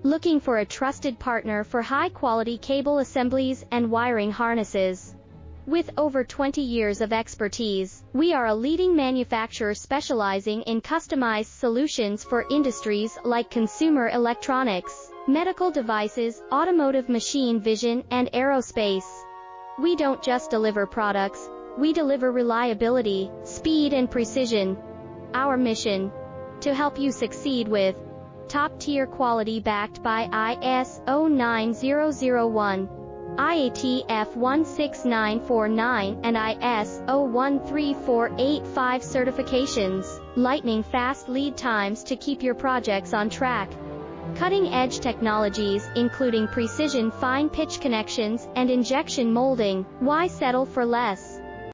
Looking for a trusted partner for high-quality cable assemblies and wiring harnesses? With over 20 years of expertise, we are a leading manufacturer specializing in customized solutions for industries like consumer electronics, medical devices, automotive machine vision, and aerospace. We don't just deliver products, we deliver reliability, speed, and precision. Our mission: to help you succeed with top-tier quality backed by ISO 9001, IATF 16949, and ISO 13485 certifications, lightning-fast lead times to keep your projects on track. Cutting-edge technologies, including precision fine-pitch connections and injection molding. Why settle for less?